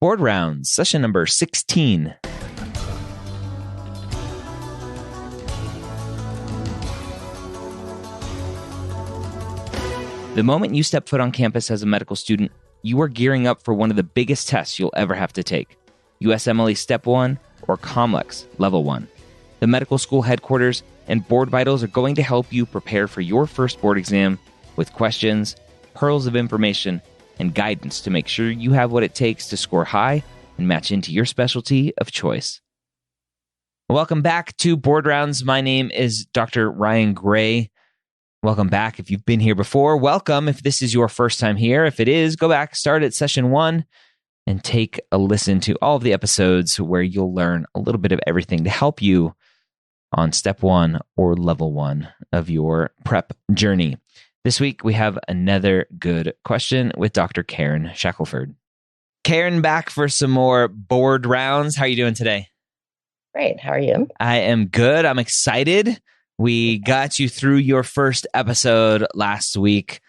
Board Rounds, session number 16. The moment you step foot on campus as a medical student, you are gearing up for one of the biggest tests you'll ever have to take. USMLE Step 1 or COMLEX Level 1. The medical school headquarters and BoardVitals are going to help you prepare for your first board exam with questions, pearls of information, and guidance to make sure you have what it takes to score high and match into your specialty of choice. Welcome back to Board Rounds. My name is Dr. Ryan Gray. Welcome back. If you've been here before, welcome. If this is your first time here, if it is, go back, start at session 1, and take a listen to all of the episodes where you'll learn a little bit of everything to help you on step 1 or level 1 of your prep journey. This week, we have another good question with Dr. Karen Shackelford. Karen, back for some more board rounds. How are you doing today? Great. How are you? I am good. I'm excited. We got you through your first episode last week,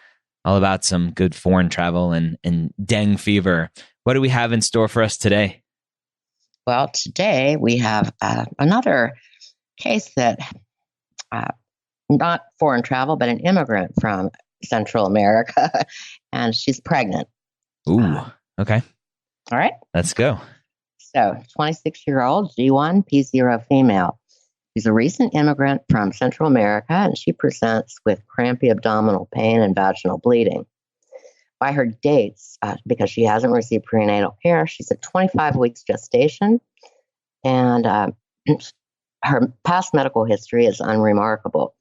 all about some good foreign travel and dengue fever. What do we have in store for us today? Well, today we have another case that, not foreign travel, but an immigrant from Central America, and she's pregnant. Ooh, okay. All right. Let's go. So, 26-year-old, G1, P0 female. She's a recent immigrant from Central America, and she presents with crampy abdominal pain and vaginal bleeding. By her dates, because she hasn't received prenatal care, she's at 25 weeks gestation, and her past medical history is unremarkable.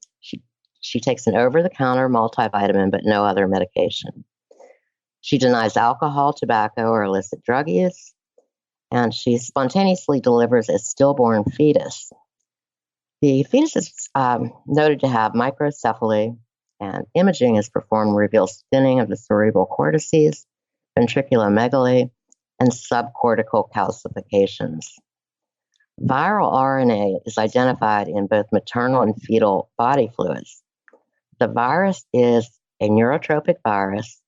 She takes an over-the-counter multivitamin, but no other medication. She denies alcohol, tobacco, or illicit drug use, and she spontaneously delivers a stillborn fetus. The fetus is noted to have microcephaly, and imaging is performed reveals thinning of the cerebral cortices, ventriculomegaly, and subcortical calcifications. Viral RNA is identified in both maternal and fetal body fluids. The virus is a neurotropic virus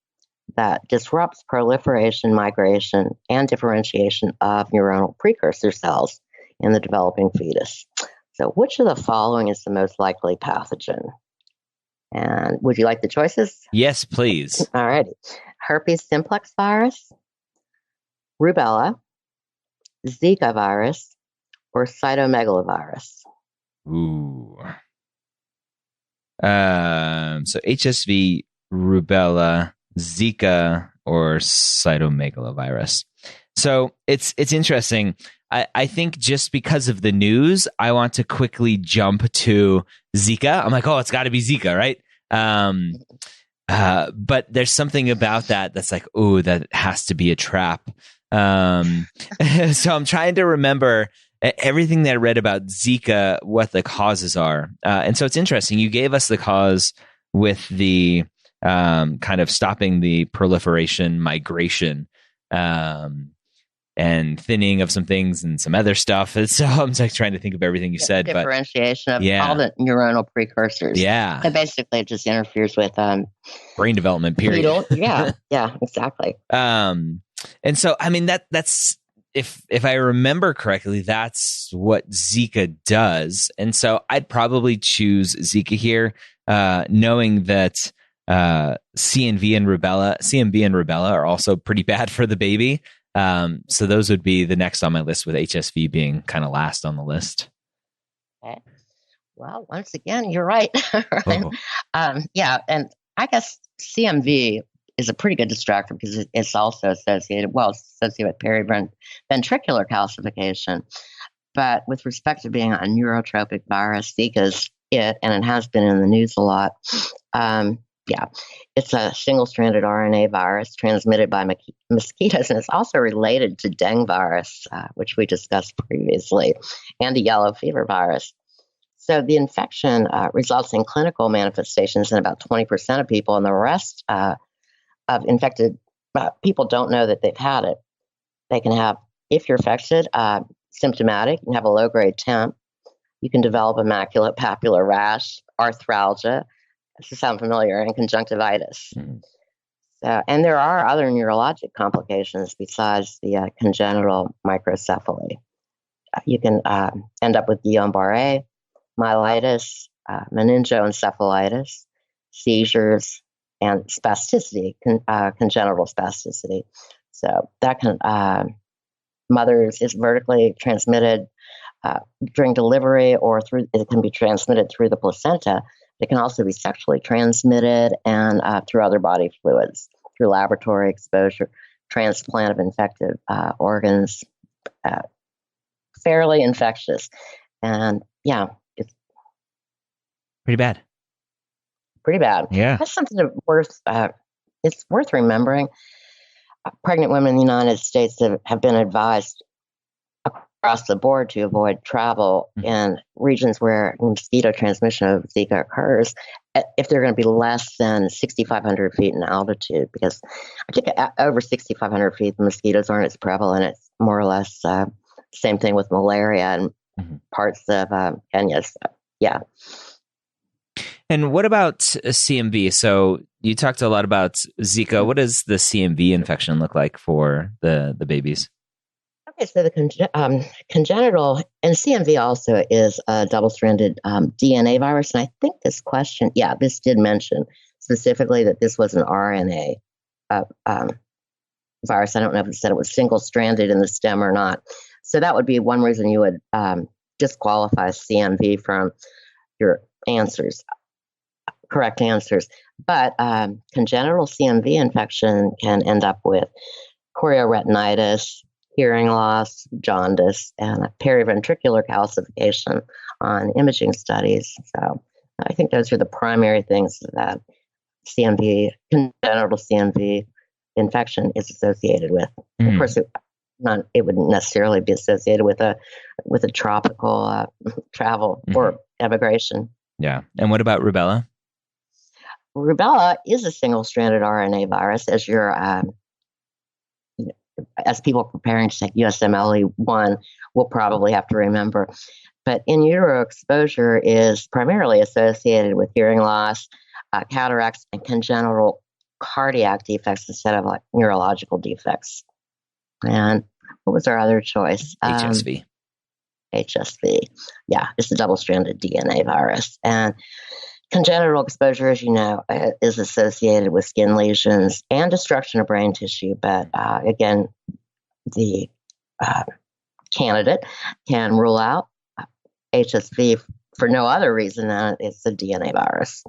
that disrupts proliferation, migration, and differentiation of neuronal precursor cells in the developing fetus. So which of the following is the most likely pathogen? And would you like the choices? Yes, please. All righty. Herpes simplex virus, rubella, Zika virus, or cytomegalovirus? Ooh. So HSV, rubella, Zika, or cytomegalovirus. So it's interesting. I think just because of the news, I want to quickly jump to Zika. I'm like, oh, it's got to be Zika, right? But there's something about that that's like, oh, that has to be a trap. So I'm trying to remember everything that I read about Zika, what the causes are. And so it's interesting. You gave us the cause with the kind of stopping the proliferation, migration, and thinning of some things and some other stuff. So I'm like trying to think of everything you said. Differentiation of all the neuronal precursors. Yeah. It basically just interferes with brain development, period. Yeah, exactly. And so, I mean, that's if I remember correctly, that's what Zika does. And so I'd probably choose Zika here, knowing that CMV and rubella are also pretty bad for the baby. So those would be the next on my list, with HSV being kind of last on the list. Okay. Well, once again, you're right. Right? Oh. Yeah, and I guess CMV is a pretty good distractor because it's also associated with periventricular calcification. But with respect to being a neurotropic virus, Zika's it, and it has been in the news a lot. It's a single-stranded RNA virus transmitted by mosquitoes, and it's also related to dengue virus, which we discussed previously, and a yellow fever virus. So the infection results in clinical manifestations in about 20% of people, and the rest of infected people don't know that they've had it. They can have, if you're infected, symptomatic, you can have a low-grade temp. You can develop a maculopapular rash, arthralgia. Does this sound familiar? And conjunctivitis. And there are other neurologic complications besides the congenital microcephaly. You can end up with Guillain-Barré, myelitis, meningoencephalitis, seizures, and spasticity, congenital spasticity. So that can mothers is vertically transmitted during delivery, or it can be transmitted through the placenta. It can also be sexually transmitted and through other body fluids, through laboratory exposure, transplant of infected organs. Fairly infectious, and yeah, it's pretty bad. Pretty bad. Yeah, that's something it's worth remembering. Pregnant women in the United States have been advised across the board to avoid travel in regions where mosquito transmission of Zika occurs if they're going to be less than 6,500 feet in altitude, because I think over 6,500 feet, the mosquitoes aren't as prevalent. It's more or less same thing with malaria and parts of Kenya. So, yeah. And what about CMV? So you talked a lot about Zika. What does the CMV infection look like for the babies? Okay, so the congenital, and CMV also is a double-stranded DNA virus. And I think this did mention specifically that this was an RNA virus. I don't know if it said it was single-stranded in the stem or not. So that would be one reason you would disqualify CMV from your correct answers. But congenital CMV infection can end up with chorioretinitis, hearing loss, jaundice, and periventricular calcification on imaging studies. So I think those are the primary things that congenital CMV infection is associated with. Of course, it wouldn't necessarily be associated with a tropical travel or emigration. Yeah. And what about rubella? Rubella is a single-stranded RNA virus, as as people preparing to take USMLE 1 will probably have to remember. But in utero exposure is primarily associated with hearing loss, cataracts, and congenital cardiac defects instead of like neurological defects. And what was our other choice? HSV. HSV. Yeah, it's a double-stranded DNA virus. And congenital exposure, as you know, is associated with skin lesions and destruction of brain tissue. But again, the candidate can rule out HSV for no other reason than it's a DNA virus.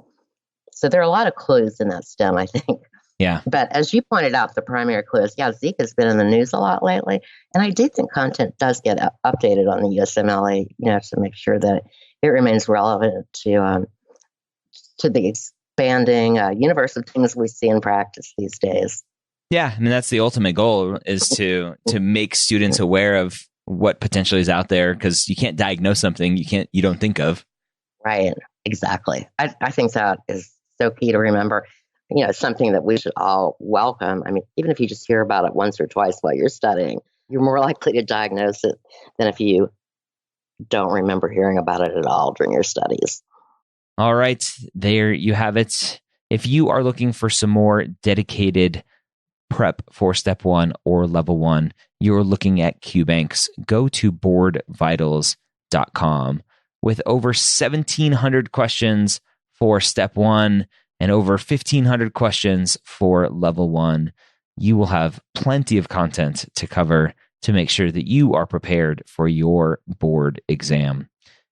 So there are a lot of clues in that stem, I think. Yeah. But as you pointed out, the primary clues, Zika has been in the news a lot lately. And I do think content does get updated on the USMLE, to make sure that it remains relevant to the expanding universe of things we see in practice these days. Yeah, I mean, that's the ultimate goal, is to make students aware of what potentially is out there, because you can't diagnose something you don't think of. Right, exactly. I think that is so key to remember. Something that we should all welcome. I mean, even if you just hear about it once or twice while you're studying, you're more likely to diagnose it than if you don't remember hearing about it at all during your studies. All right, there you have it. If you are looking for some more dedicated prep for Step 1 or Level 1, you're looking at QBanks. Go to BoardVitals.com. With over 1,700 questions for Step 1 and over 1,500 questions for Level 1, you will have plenty of content to cover to make sure that you are prepared for your board exam.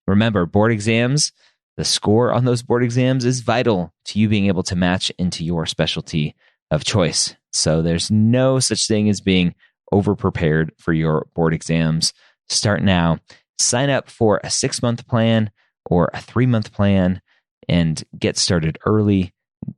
Remember, board exams, the score on those board exams is vital to you being able to match into your specialty of choice. So there's no such thing as being over-prepared for your board exams. Start now. Sign up for a 6-month plan or a 3-month plan and get started early.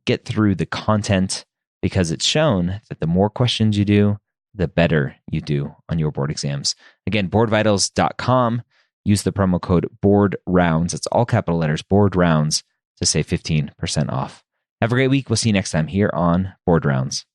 Get through the content, because it's shown that the more questions you do, the better you do on your board exams. Again, BoardVitals.com. Use the promo code BoardRounds. It's all capital letters, BoardRounds, to save 15% off. Have a great week. We'll see you next time here on Board Rounds.